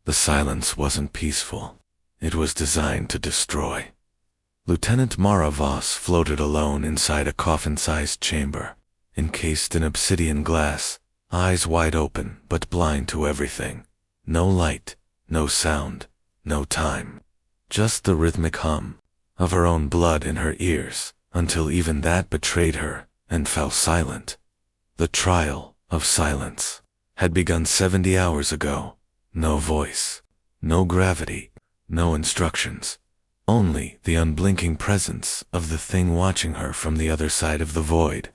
The silence wasn't peaceful. It was designed to destroy. Lieutenant Mara Voss floated alone inside a coffin-sized chamber, encased in obsidian glass, eyes wide open but blind to everything. No light, no sound, no time. Just the rhythmic hum of her own blood in her ears, until even that betrayed her and fell silent. The trial of silence had begun 70 hours ago. No voice, no gravity, no instructions. Only the unblinking presence of the thing watching her from the other side of the void.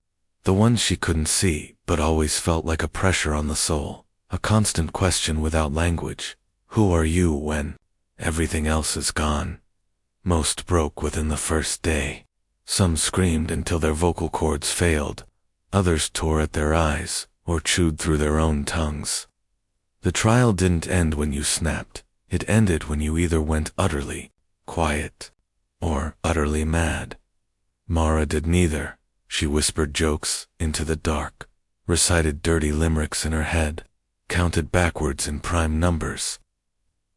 The one she couldn't see, but always felt like a pressure on the soul, a constant question without language. Who are you when everything else is gone? Most broke within the first day. Some screamed until their vocal cords failed. Others tore at their eyes or chewed through their own tongues. The trial didn't end when you snapped. It ended when you either went utterly quiet or utterly mad. Mara did neither. She whispered jokes into the dark, recited dirty limericks in her head, counted backwards in prime numbers.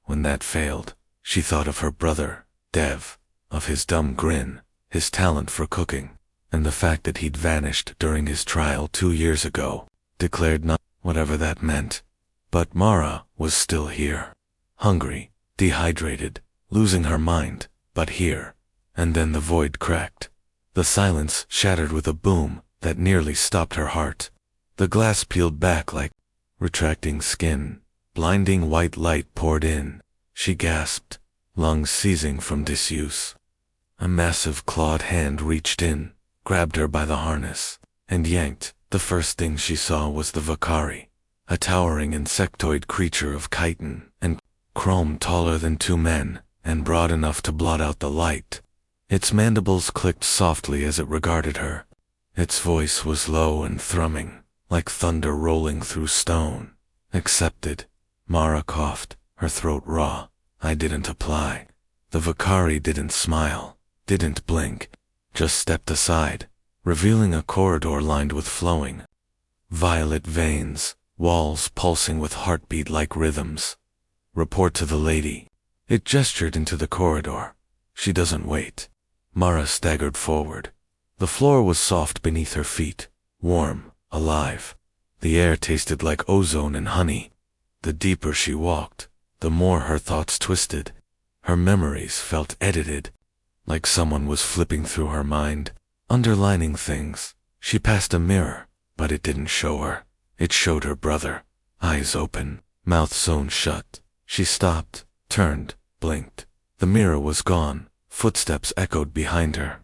When that failed, she thought of her brother, Dev, of his dumb grin, his talent for cooking, and the fact that he'd vanished during his trial 2 years ago, declared not whatever that meant. But Mara was still here, hungry, dehydrated, losing her mind, but here. And then the void cracked. The silence shattered with a boom that nearly stopped her heart. The glass peeled back like retracting skin. Blinding white light poured in. She gasped, lungs seizing from disuse. A massive clawed hand reached in, grabbed her by the harness, and yanked. The first thing she saw was the Vakari, a towering insectoid creature of chitin and chrome, taller than 2 men, and broad enough to blot out the light. Its mandibles clicked softly as it regarded her. Its voice was low and thrumming, like thunder rolling through stone. Accepted. Mara coughed, her throat raw. I didn't apply. The Vakari didn't smile, didn't blink, just stepped aside, revealing a corridor lined with flowing violet veins, walls pulsing with heartbeat-like rhythms. Report to the lady. It gestured into the corridor. She doesn't wait. Mara staggered forward. The floor was soft beneath her feet, warm, alive. The air tasted like ozone and honey. The deeper she walked, the more her thoughts twisted. Her memories felt edited, like someone was flipping through her mind, underlining things. She passed a mirror, but it didn't show her. It showed her brother, eyes open, mouth sewn shut. She stopped, turned, blinked. The mirror was gone. Footsteps echoed behind her.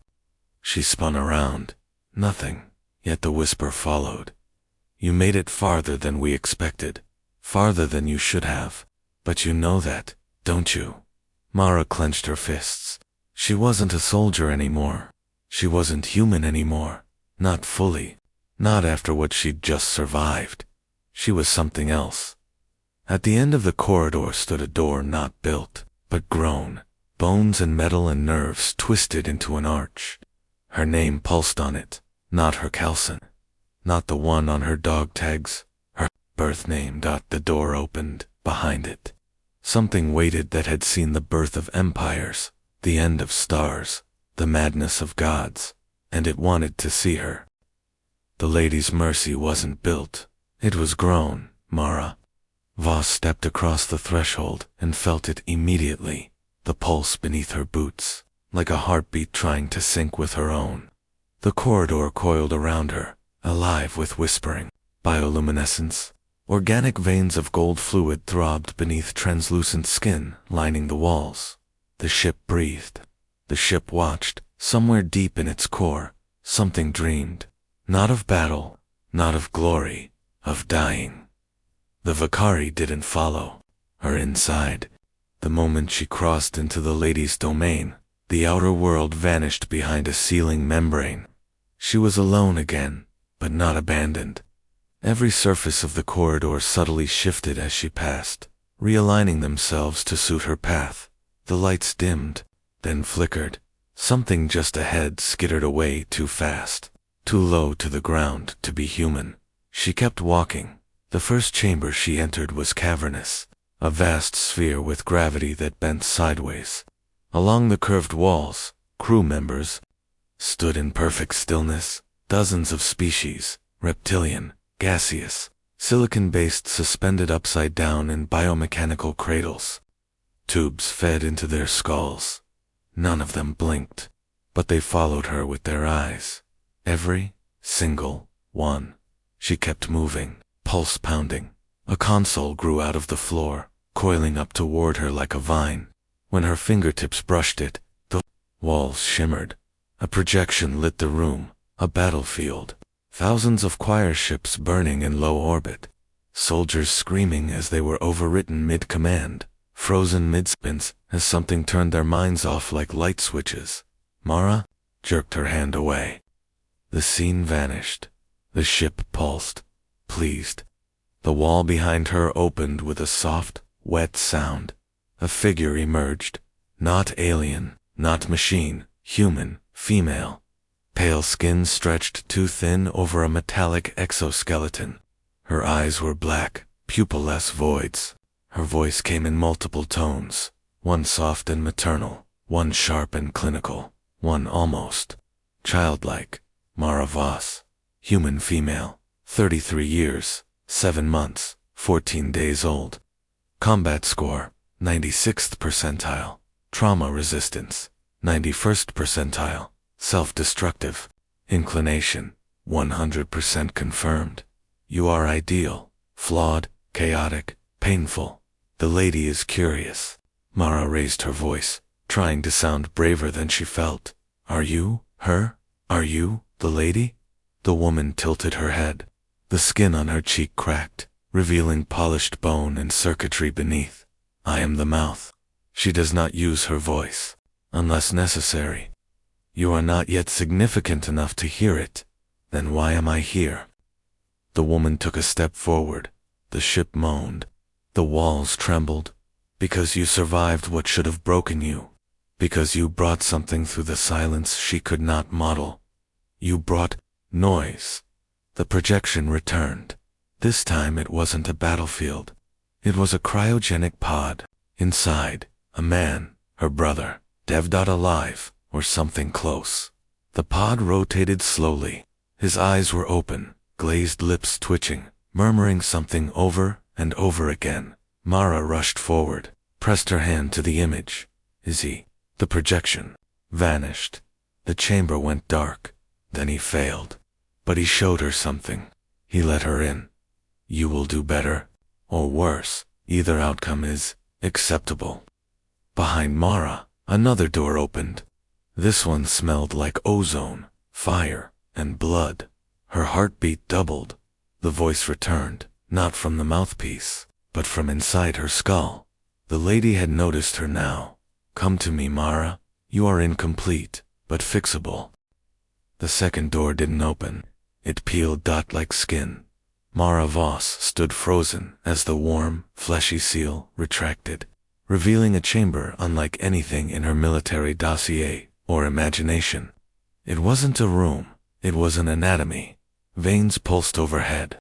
She spun around. Nothing. Yet the whisper followed. You made it farther than we expected. Farther than you should have. But you know that, don't you? Mara clenched her fists. She wasn't a soldier anymore. She wasn't human anymore. Not fully. Not after what she'd just survived. She was something else. At the end of the corridor stood a door not built, but grown. Bones and metal and nerves twisted into an arch. Her name pulsed on it, not her Kelson. Not the one on her dog tags. Her birth name. The door opened. Behind it, something waited that had seen the birth of empires, the end of stars, the madness of gods, and it wanted to see her. The lady's mercy wasn't built. It was grown, Mara. Voss stepped across the threshold and felt it immediately, the pulse beneath her boots, like a heartbeat trying to sync with her own. The corridor coiled around her, alive with whispering, bioluminescence. Organic veins of gold fluid throbbed beneath translucent skin lining the walls. The ship breathed. The ship watched. Somewhere deep in its core, something dreamed. Not of battle, not of glory, of dying. The Vakari didn't follow her inside. The moment she crossed into the lady's domain, the outer world vanished behind a sealing membrane. She was alone again, but not abandoned. Every surface of the corridor subtly shifted as she passed, realigning themselves to suit her path. The lights dimmed, then flickered. Something just ahead skittered away too fast, too low to the ground to be human. She kept walking. The first chamber she entered was cavernous, a vast sphere with gravity that bent sideways. Along the curved walls, crew members stood in perfect stillness, dozens of species, reptilian, gaseous, silicon-based, suspended upside down in biomechanical cradles. Tubes fed into their skulls. None of them blinked, but they followed her with their eyes. Every single one. She kept moving, pulse pounding. A console grew out of the floor, coiling up toward her like a vine. When her fingertips brushed it, the walls shimmered. A projection lit the room, a battlefield. Thousands of choir ships burning in low orbit. Soldiers screaming as they were overwritten mid-command, frozen mid-spins as something turned their minds off like light switches. Mara jerked her hand away. The scene vanished. The ship pulsed, pleased. The wall behind her opened with a soft, wet sound. A figure emerged. Not alien, not machine, human, female. Pale skin stretched too thin over a metallic exoskeleton. Her eyes were black, pupilless voids. Her voice came in multiple tones, one soft and maternal, one sharp and clinical, one almost childlike. Mara Voss, human female, 33 years, 7 months, 14 days old. Combat score, 96th percentile. Trauma resistance, 91st percentile. Self-destructive. Inclination, 100% confirmed. You are ideal, flawed, chaotic, painful. The lady is curious. Mara raised her voice, trying to sound braver than she felt. Are you, her? Are you, the lady? The woman tilted her head. The skin on her cheek cracked, revealing polished bone and circuitry beneath. I am the mouth. She does not use her voice, unless necessary. You are not yet significant enough to hear it. Then why am I here? The woman took a step forward. The ship moaned. The walls trembled. Because you survived what should have broken you. Because you brought something through the silence she could not model. You brought noise. The projection returned. This time it wasn't a battlefield. It was a cryogenic pod. Inside, a man, her brother, Dev. Alive, or something close. The pod rotated slowly. His eyes were open, glazed lips twitching, murmuring something over and over again. Mara rushed forward, pressed her hand to the image. Is he? The projection vanished. The chamber went dark. Then he failed. But he showed her something. He let her in. You will do better, or worse. Either outcome is acceptable. Behind Mara, another door opened. This one smelled like ozone, fire, and blood. Her heartbeat doubled. The voice returned, not from the mouthpiece, but from inside her skull. The lady had noticed her now. Come to me, Mara. You are incomplete, but fixable. The second door didn't open. It peeled like skin. Mara Voss stood frozen as the warm, fleshy seal retracted, revealing a chamber unlike anything in her military dossier or imagination. It wasn't a room, it was an anatomy. Veins pulsed overhead,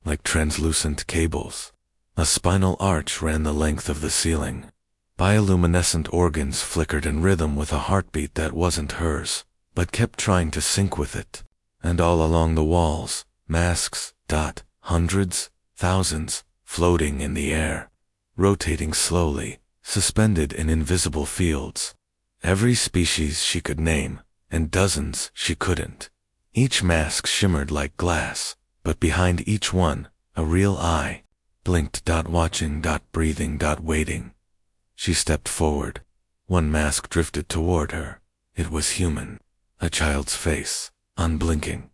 like translucent cables. A spinal arch ran the length of the ceiling. Bioluminescent organs flickered in rhythm with a heartbeat that wasn't hers, but kept trying to sync with it. And all along the walls, masks, hundreds, thousands, floating in the air, rotating slowly, suspended in invisible fields. Every species she could name, and dozens she couldn't. Each mask shimmered like glass, but behind each one, a real eye, blinked, watching, breathing, waiting. She stepped forward. One mask drifted toward her. It was human, a child's face, unblinking.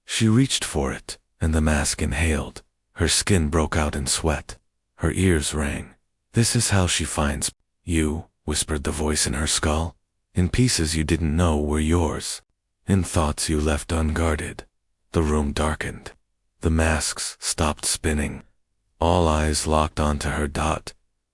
She reached for it, and the mask inhaled. Her skin broke out in sweat. Her ears rang. This is how she finds you, whispered the voice in her skull. In pieces you didn't know were yours. In thoughts you left unguarded. The room darkened. The masks stopped spinning. All eyes locked onto her.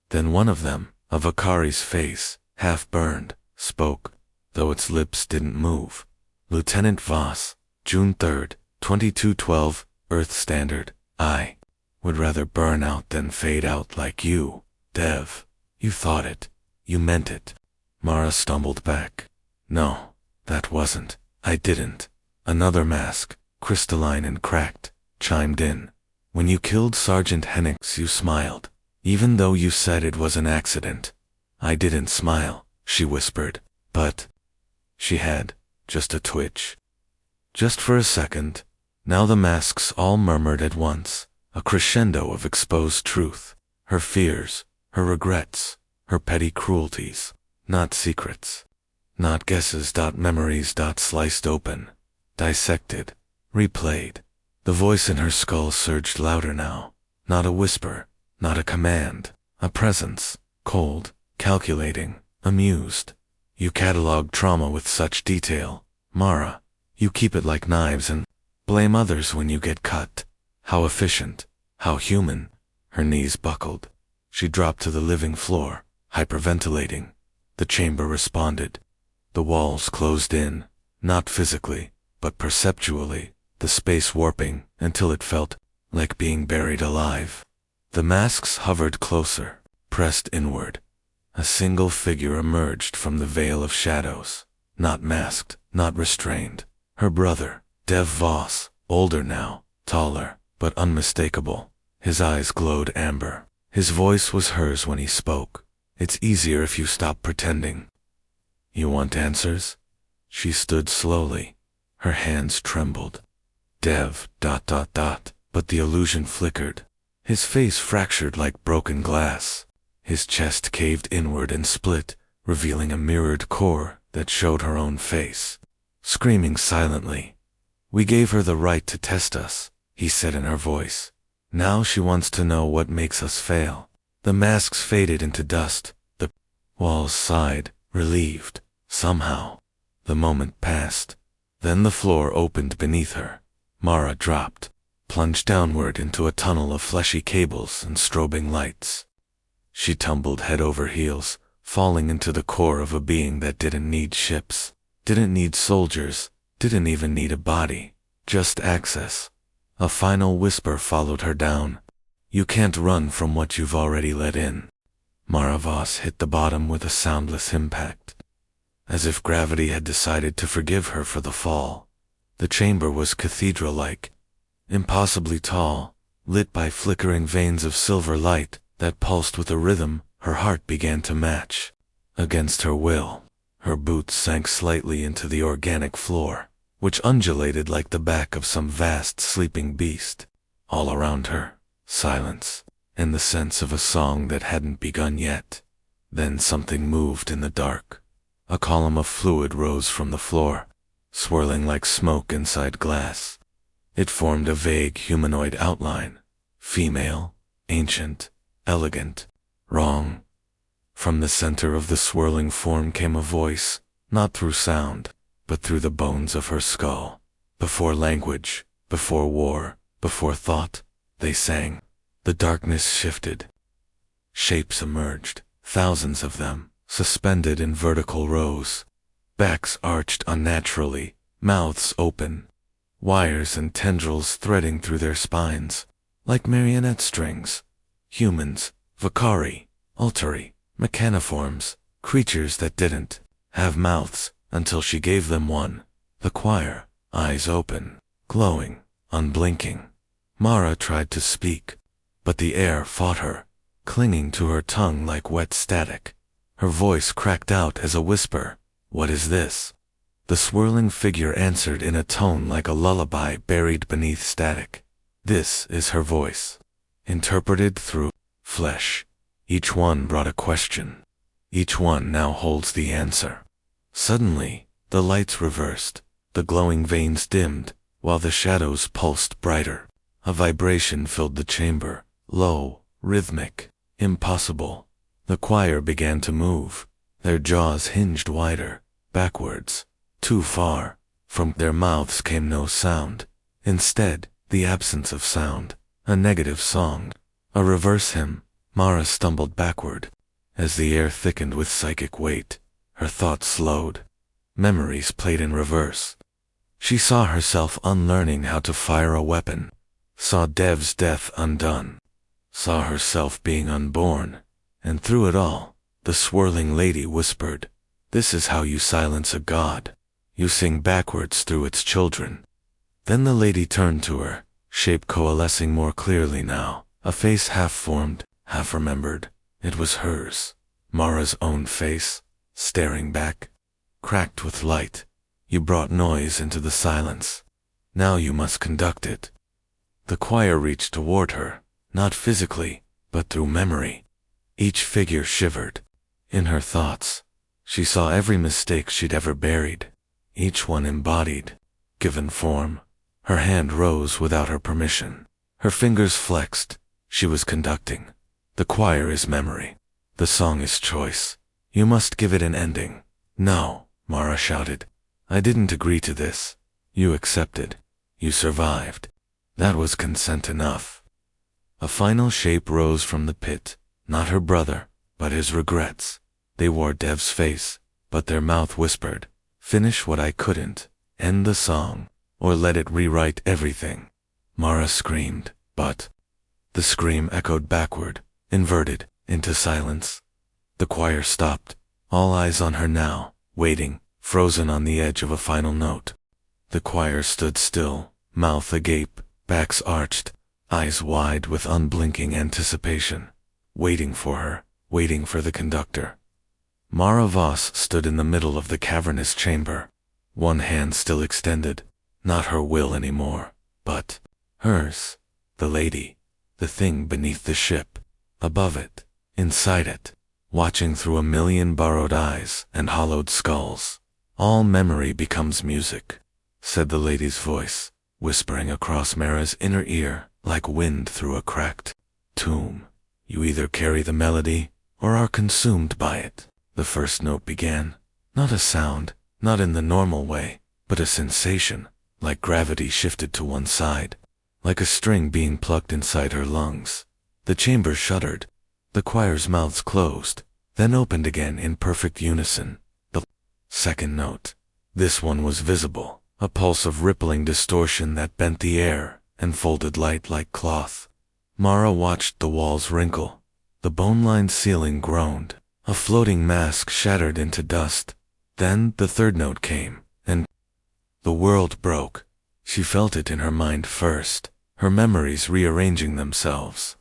Then one of them, a Vakari's face, half burned, spoke, though its lips didn't move. Lieutenant Voss, June 3rd, 2212, Earth Standard. I would rather burn out than fade out like you. Dev, you thought it. You meant it. Mara stumbled back. No, that wasn't. I didn't. Another mask, crystalline and cracked, chimed in. When you killed Sergeant Hennix, you smiled, even though you said it was an accident. I didn't smile, she whispered, but she had just a twitch. Just for a second. Now the masks all murmured at once, a crescendo of exposed truth, her fears, her regrets, her petty cruelties, not secrets, not guesses. Memories. Sliced open, dissected, replayed. The voice in her skull surged louder now, not a whisper, not a command, a presence, cold, calculating, amused. You catalog trauma with such detail, Mara. You keep it like knives and blame others when you get cut. How efficient, how human. Her knees buckled. She dropped to the living floor, hyperventilating. The chamber responded. The walls closed in, not physically, but perceptually, the space warping until it felt like being buried alive. The masks hovered closer, pressed inward. A single figure emerged from the veil of shadows, not masked, not restrained. Her brother, Dev Voss, older now, taller, but unmistakable. His eyes glowed amber. His voice was hers when he spoke. It's easier if you stop pretending. You want answers? She stood slowly. Her hands trembled. Dev, ... But the illusion flickered. His face fractured like broken glass. His chest caved inward and split, revealing a mirrored core that showed her own face. Screaming silently. We gave her the right to test us, he said in her voice. Now she wants to know what makes us fail. The masks faded into dust. The walls sighed, relieved. Somehow. The moment passed. Then the floor opened beneath her. Mara dropped, plunged downward into a tunnel of fleshy cables and strobing lights. She tumbled head over heels, falling into the core of a being that didn't need ships, didn't need soldiers, didn't even need a body, just access. A final whisper followed her down. You can't run from what you've already let in. Mara Voss hit the bottom with a soundless impact, as if gravity had decided to forgive her for the fall. The chamber was cathedral-like, impossibly tall, lit by flickering veins of silver light that pulsed with a rhythm her heart began to match. Against her will, her boots sank slightly into the organic floor, which undulated like the back of some vast sleeping beast. All around her, silence, and the sense of a song that hadn't begun yet. Then something moved in the dark. A column of fluid rose from the floor, swirling like smoke inside glass. It formed a vague humanoid outline. Female, ancient, elegant, wrong. From the center of the swirling form came a voice, not through sound, but through the bones of her skull. Before language, before war, before thought, they sang. The darkness shifted. Shapes emerged, thousands of them, suspended in vertical rows. Backs arched unnaturally, mouths open. Wires and tendrils threading through their spines, like marionette strings. Humans, Vakari, Altari, mechaniforms, creatures that didn't have mouths until she gave them one. The choir, eyes open, glowing, unblinking. Mara tried to speak, but the air fought her, clinging to her tongue like wet static. Her voice cracked out as a whisper. What is this? The swirling figure answered in a tone like a lullaby buried beneath static. This is her voice, interpreted through flesh. Each one brought a question. Each one now holds the answer. Suddenly, the lights reversed, the glowing veins dimmed, while the shadows pulsed brighter. A vibration filled the chamber, low, rhythmic, impossible. The choir began to move, their jaws hinged wider, backwards, too far. From their mouths came no sound. Instead, the absence of sound, a negative song, a reverse hymn. Mara stumbled backward. As the air thickened with psychic weight, her thoughts slowed. Memories played in reverse. She saw herself unlearning how to fire a weapon, saw Dev's death undone, saw herself being unborn, And through it all, the swirling lady whispered, "This is how you silence a god. You sing backwards through its children." Then the lady turned to her, shape coalescing more clearly now, a face half-formed, half-remembered. It was hers, Mara's own face, staring back, cracked with light. "You brought noise into the silence. Now you must conduct it." The choir reached toward her, not physically, but through memory. Each figure shivered. In her thoughts, she saw every mistake she'd ever buried, each one embodied, given form. Her hand rose without her permission. Her fingers flexed. She was conducting. The choir is memory. The song is choice. You must give it an ending. "No," Mara shouted. "I didn't agree to this. You accepted. You survived. That was consent enough." A final shape rose from the pit, not her brother, but his regrets. They wore Dev's face, but their mouth whispered, "Finish what I couldn't, end the song, or let it rewrite everything." Mara screamed, but the scream echoed backward, inverted, into silence. The choir stopped, all eyes on her now, waiting, frozen on the edge of a final note. The choir stood still, mouth agape, backs arched, eyes wide with unblinking anticipation, waiting for her, waiting for the conductor. Mara Voss stood in the middle of the cavernous chamber, one hand still extended, not her will anymore, but hers, the lady, the thing beneath the ship, above it, inside it, watching through a million borrowed eyes and hollowed skulls. "All memory becomes music," said the lady's voice, whispering across Mara's inner ear like wind through a cracked tomb. "You either carry the melody or are consumed by it." The first note began, not a sound, not in the normal way, but a sensation, like gravity shifted to one side, like a string being plucked inside her lungs. The chamber shuddered. The choir's mouths closed, then opened again in perfect unison. The second note. This one was visible, a pulse of rippling distortion that bent the air and folded light like cloth. Mara watched the walls wrinkle. The bone-lined ceiling groaned. A floating mask shattered into dust. Then the third note came, and the world broke. She felt it in her mind first, her memories rearranging themselves.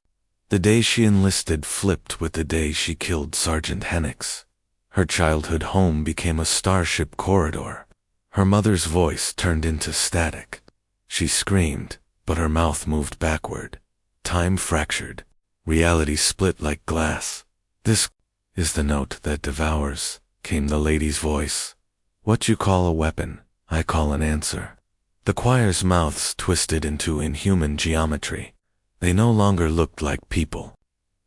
The day she enlisted flipped with the day she killed Sergeant Hennix. Her childhood home became a starship corridor. Her mother's voice turned into static. She screamed, but her mouth moved backward. Time fractured. Reality split like glass. "This is the note that devours," came the lady's voice. "What you call a weapon, I call an answer." The choir's mouths twisted into inhuman geometry. They no longer looked like people.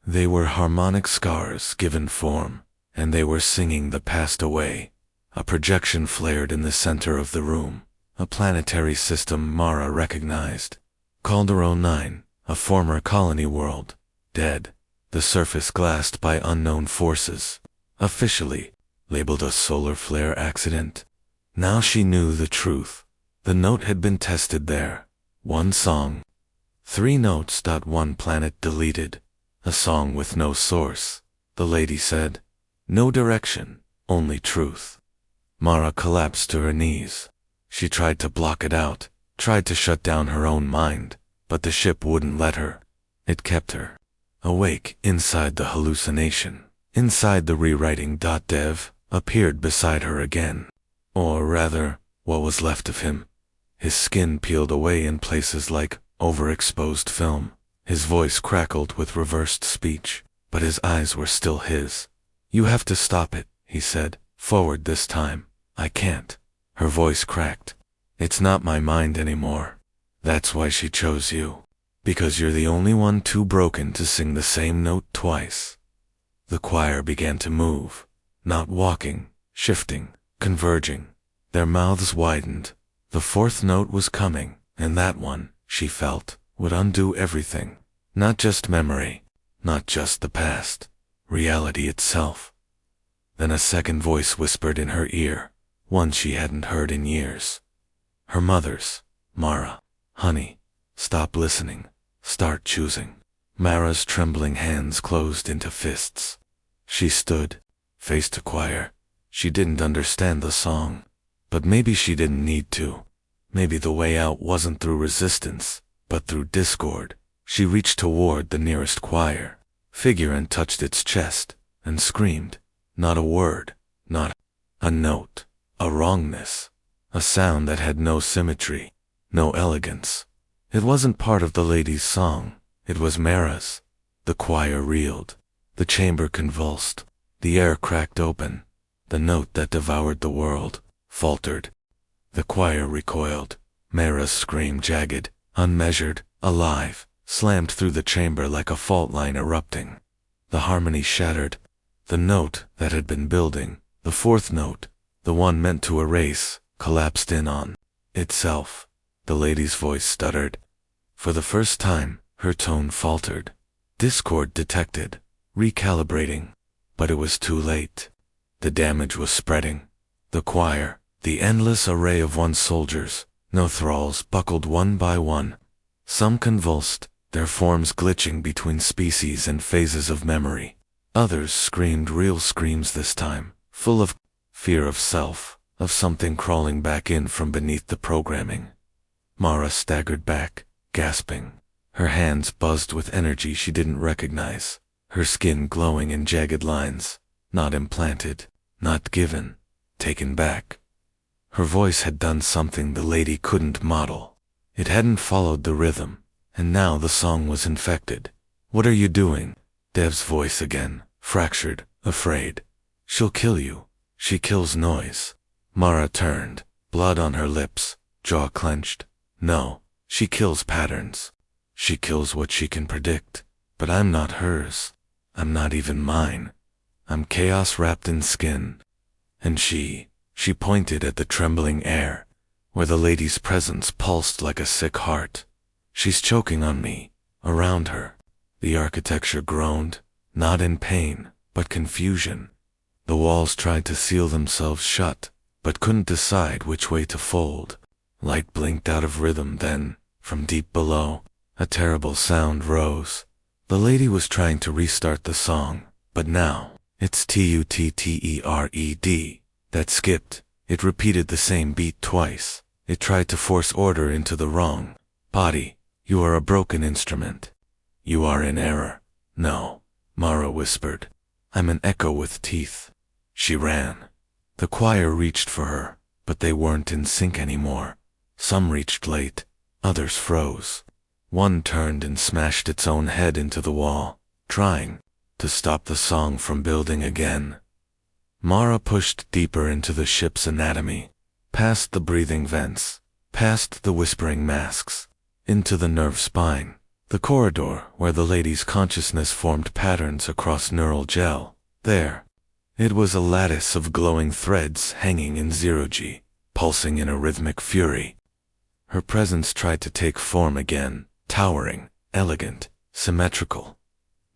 They were harmonic scars given form, and they were singing the past away. A projection flared in the center of the room, a planetary system Mara recognized. Calderon 9, a former colony world, dead, the surface glassed by unknown forces, officially labeled a solar flare accident. Now she knew the truth. The note had been tested there. One song. 3 notes. 1 planet deleted. A song with no source. The lady said. No direction, only truth. Mara collapsed to her knees. She tried to block it out, tried to shut down her own mind, but the ship wouldn't let her. It kept her awake inside the hallucination. Inside the rewriting. Dev appeared beside her again. Or rather, what was left of him. His skin peeled away in places like overexposed film. His voice crackled with reversed speech, but his eyes were still his. "You have to stop it," he said. "Forward this time." "I can't." Her voice cracked. "It's not my mind anymore. That's why she chose you. Because you're the only one too broken to sing the same note twice." The choir began to move, not walking, shifting, converging. Their mouths widened. The 4th note was coming, and that one, she felt, would undo everything. Not just memory, not just the past, reality itself. Then a second voice whispered in her ear, one she hadn't heard in years. Her mother's. "Mara, honey, stop listening. Start choosing." Mara's trembling hands closed into fists. She stood, face to choir. She didn't understand the song, but maybe she didn't need to. Maybe the way out wasn't through resistance, but through discord. She reached toward the nearest choir figure and touched its chest, and screamed. Not a word, not a note, a wrongness, a sound that had no symmetry, no elegance. It wasn't part of the lady's song, it was Mara's. The choir reeled, the chamber convulsed, the air cracked open. The note that devoured the world faltered. The choir recoiled. Mara's scream, jagged, unmeasured, alive, slammed through the chamber like a fault line erupting. The harmony shattered. The note that had been building, the fourth note, the one meant to erase, collapsed in on itself. The lady's voice stuttered. For the first time, her tone faltered. Discord detected, recalibrating, but it was too late. The damage was spreading. The choir, the endless array of once soldiers, no thralls, buckled one by one. Some convulsed, their forms glitching between species and phases of memory. Others screamed real screams this time, full of fear of self, of something crawling back in from beneath the programming. Mara staggered back, gasping. Her hands buzzed with energy she didn't recognize, her skin glowing in jagged lines, not implanted, not given, taken back. Her voice had done something the lady couldn't model. It hadn't followed the rhythm, and now the song was infected. "What are you doing?" Dev's voice again, fractured, afraid. "She'll kill you. She kills noise." Mara turned, blood on her lips, jaw clenched. "No, she kills patterns. She kills what she can predict, but I'm not hers. I'm not even mine. I'm chaos wrapped in skin." And she pointed at the trembling air, where the lady's presence pulsed like a sick heart. "She's choking on me." Around her, the architecture groaned, not in pain, but confusion. The walls tried to seal themselves shut, but couldn't decide which way to fold. Light blinked out of rhythm then, from deep below, a terrible sound rose. The lady was trying to restart the song, but now, it's tuttered that skipped. It repeated the same beat twice. It tried to force order into the wrong body. "You are a broken instrument. You are in error." "No," Mara whispered. "I'm an echo with teeth." She ran. The choir reached for her, but they weren't in sync anymore. Some reached late, others froze. One turned and smashed its own head into the wall, trying to stop the song from building again. Mara pushed deeper into the ship's anatomy, past the breathing vents, past the whispering masks, into the nerve spine, the corridor where the lady's consciousness formed patterns across neural gel. There, it was a lattice of glowing threads hanging in zero-G, pulsing in a rhythmic fury. Her presence tried to take form again, towering, elegant, symmetrical.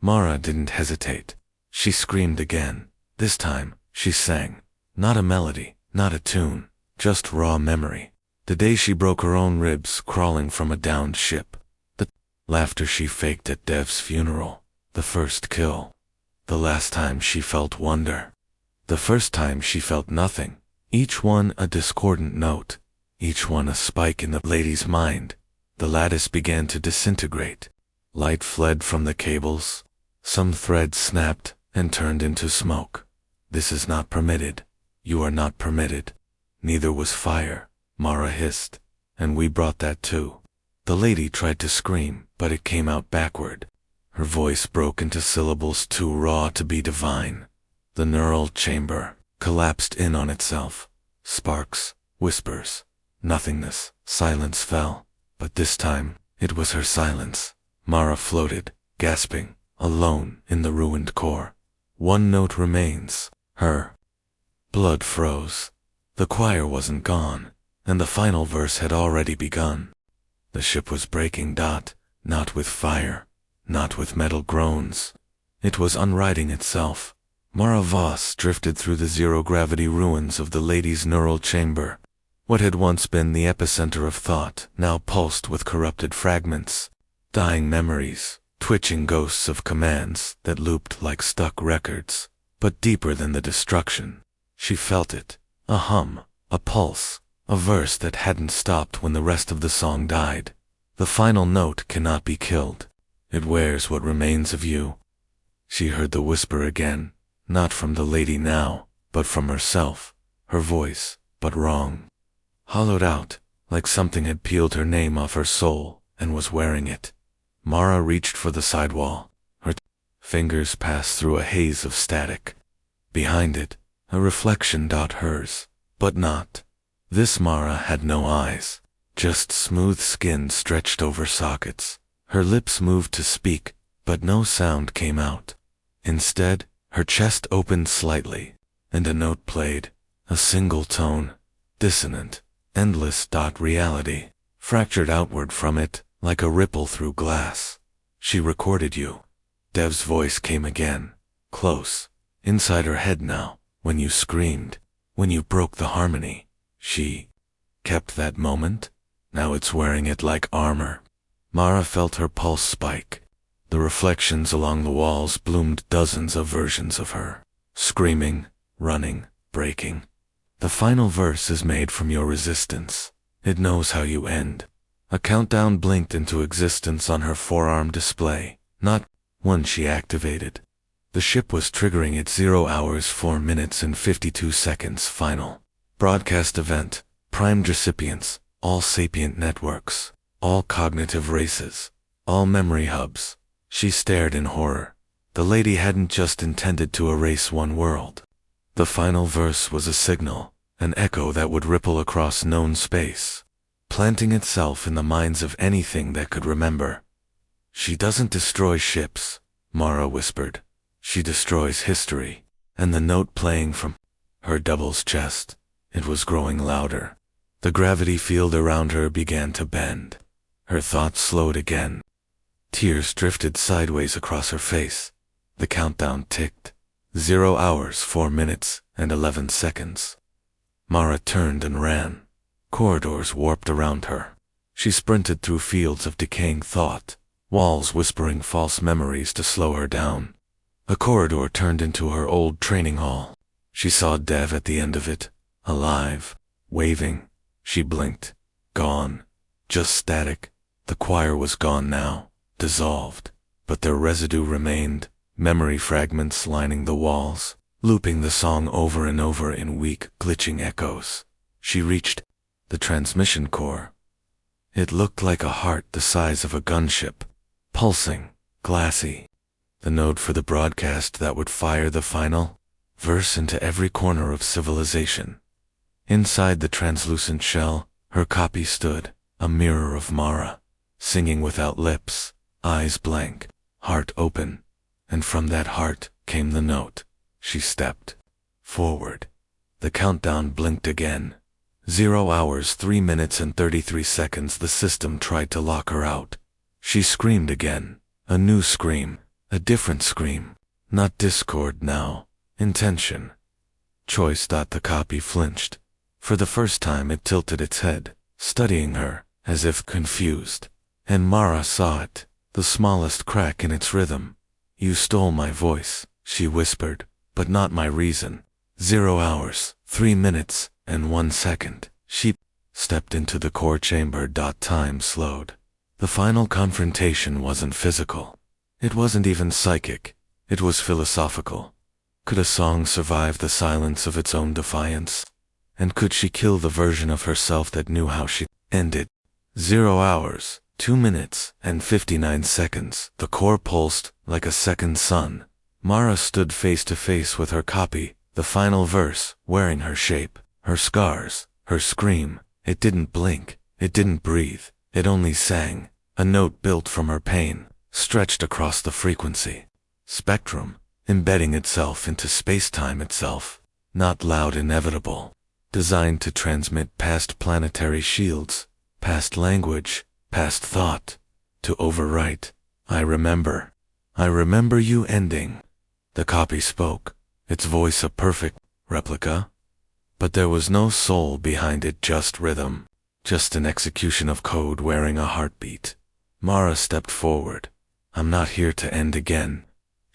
Mara didn't hesitate. She screamed again. This time, she sang. Not a melody, not a tune, just raw memory. The day she broke her own ribs crawling from a downed ship. The laughter she faked at Dev's funeral. The first kill. The last time she felt wonder. The first time she felt nothing. Each one a discordant note. Each one a spike in the lady's mind. The lattice began to disintegrate. Light fled from the cables. Some threads snapped and turned into smoke. "This is not permitted. You are not permitted." "Neither was fire," Mara hissed. "And we brought that too." The lady tried to scream, but it came out backward. Her voice broke into syllables too raw to be divine. The neural chamber collapsed in on itself. Sparks, whispers, nothingness, silence fell. But this time, it was her silence. Mara floated, gasping, alone in the ruined core. One note remains, her. Blood froze. The choir wasn't gone, and the final verse had already begun. The ship was breaking, not with fire, not with metal groans. It was unrighting itself. Mara Voss drifted through the zero-gravity ruins of the lady's neural chamber. What had once been the epicenter of thought now pulsed with corrupted fragments, dying memories, twitching ghosts of commands that looped like stuck records. but deeper than the destruction. She felt it, a hum, a pulse, a verse that hadn't stopped when the rest of the song died. The final note cannot be killed. It wears what remains of you. She heard the whisper again, not from the lady now, but from herself, her voice, but wrong. Hollowed out, like something had peeled her name off her soul and was wearing it. Mara reached for the sidewall. Her fingers passed through a haze of static. Behind it, a reflection hers, but not. This Mara had no eyes, just smooth skin stretched over sockets. Her lips moved to speak, but no sound came out. Instead, her chest opened slightly, and a note played, a single tone, dissonant, endless. Reality, fractured outward from it, like a ripple through glass. She recorded you. Dev's voice came again, close, inside her head now, when you screamed, when you broke the harmony. She kept that moment. Now it's wearing it like armor. Mara felt her pulse spike. The reflections along the walls bloomed dozens of versions of her, screaming, running, breaking. The final verse is made from your resistance. It knows how you end. A countdown blinked into existence on her forearm display, not one she activated. The ship was triggering its 0 hours 4 minutes and 52 seconds final. Broadcast event, primed recipients, all sapient networks, all cognitive races, all memory hubs. She stared in horror. The lady hadn't just intended to erase one world. The final verse was a signal, an echo that would ripple across known space, planting itself in the minds of anything that could remember. She doesn't destroy ships, Mara whispered. She destroys history. And the note playing from her double's chest, it was growing louder. The gravity field around her began to bend. Her thoughts slowed again. Tears drifted sideways across her face. The countdown ticked. 0 hours 4 minutes and 11 seconds. Mara turned and ran. Corridors warped around her. She sprinted through fields of decaying thought, walls whispering false memories to slow her down. A corridor turned into her old training hall. She saw Dev at the end of it, alive, waving. She blinked. Gone. Just static. The choir was gone now, dissolved, but their residue remained, memory fragments lining the walls, looping the song over and over in weak, glitching echoes. She reached the transmission core. It looked like a heart the size of a gunship, pulsing, glassy. The node for the broadcast that would fire the final verse into every corner of civilization. Inside the translucent shell, her copy stood, a mirror of Mara, singing without lips, eyes blank, heart open. And from that heart came the note. She stepped forward. The countdown blinked again. 0 hours 3 minutes and 33 seconds. The system tried to lock her out. She screamed again. A new scream. A different scream. Not discord now. Intention. Choice. The copy flinched. For the first time it tilted its head, studying her, as if confused. And Mara saw it, the smallest crack in its rhythm. You stole my voice, she whispered, but not my reason. 0 hours, 3 minutes, and 1 second. She stepped into the core chamber. Time slowed. The final confrontation wasn't physical. It wasn't even psychic. It was philosophical. Could a song survive the silence of its own defiance? And could she kill the version of herself that knew how she ended? 0 hours, 2 minutes, and 59 seconds. The core pulsed like a second sun. Mara stood face to face with her copy, the final verse, wearing her shape, her scars, her scream. It didn't blink. It didn't breathe. It only sang. A note built from her pain, stretched across the frequency spectrum, embedding itself into space-time itself. Not loud, inevitable. Designed to transmit past planetary shields, past language, past thought. To overwrite. I remember you ending. The copy spoke, its voice a perfect replica. But there was no soul behind it, just rhythm. Just an execution of code wearing a heartbeat. Mara stepped forward. I'm not here to end again.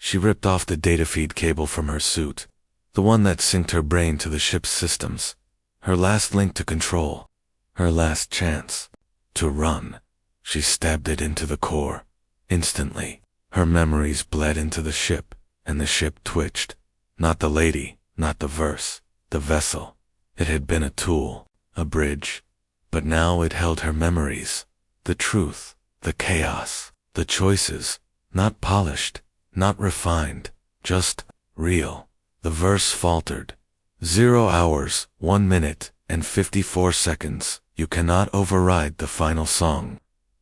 She ripped off the data feed cable from her suit, the one that synced her brain to the ship's systems. Her last link to control. Her last chance to run. She stabbed it into the core. Instantly, her memories bled into the ship, and the ship twitched. Not the lady, not the verse, the vessel. It had been a tool, a bridge. But now it held her memories. The truth, the chaos, the choices. Not polished, not refined, just real. The verse faltered. 0 hours, 1 minute, and 54 seconds. You cannot override the final song.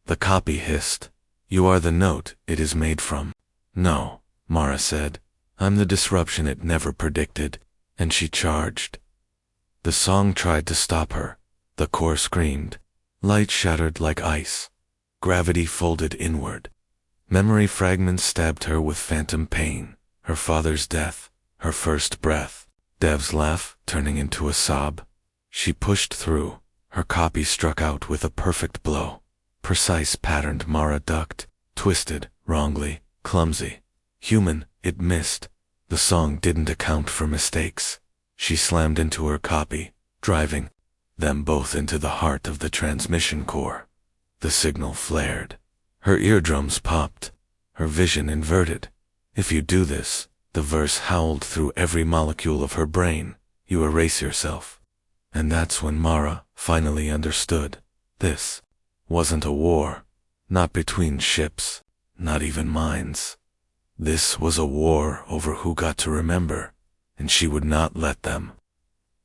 The copy hissed. You are the note it is made from. No, Mara said. I'm the disruption it never predicted. And she charged. The song tried to stop her. The core screamed. Light shattered like ice. Gravity folded inward. Memory fragments stabbed her with phantom pain. Her father's death, her first breath, Dev's laugh turning into a sob. She pushed through. Her copy struck out with a perfect blow. Precise patterned. Mara ducked, twisted, wrongly, clumsy. Human, it missed. The song didn't account for mistakes. She slammed into her copy, driving them both into the heart of the transmission core. The signal flared. Her eardrums popped. Her vision inverted. If you do this, the verse howled through every molecule of her brain, you erase yourself. And that's when Mara finally understood. This wasn't a war. Not between ships, not even minds. This was a war over who got to remember, and she would not let them.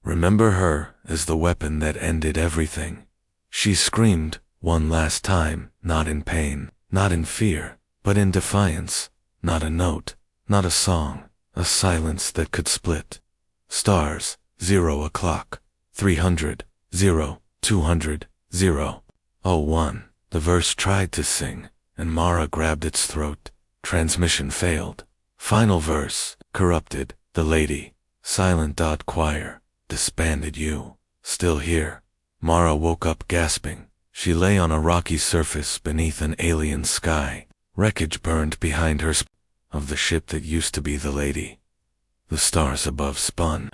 Remember her as the weapon that ended everything. She screamed one last time, not in pain, not in fear, but in defiance. Not a note, not a song, a silence that could split. Stars, 0 o'clock, 300, 0, 200, 0, 01. The verse tried to sing, and Mara grabbed its throat. Transmission failed. Final verse, corrupted. The lady, silent. Choir, disbanded. You, still here. Mara woke up gasping. She lay on a rocky surface beneath an alien sky. Wreckage burned behind her of the ship that used to be the lady. The stars above spun.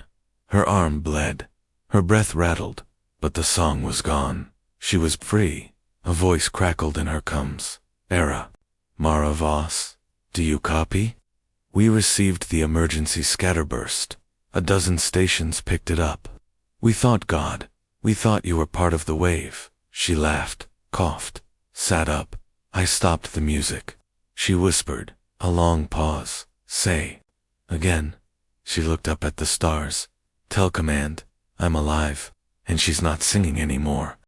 Her arm bled. Her breath rattled, but the song was gone. She was free. A voice crackled in her comes. Era. Mara Voss, do you copy? We received the emergency scatterburst. A dozen stations picked it up. We thought God. We thought you were part of the wave. She laughed, coughed, sat up. I stopped the music. She whispered. A long pause. Say. Again. She looked up at the stars. Tell command. I'm alive. And she's not singing anymore.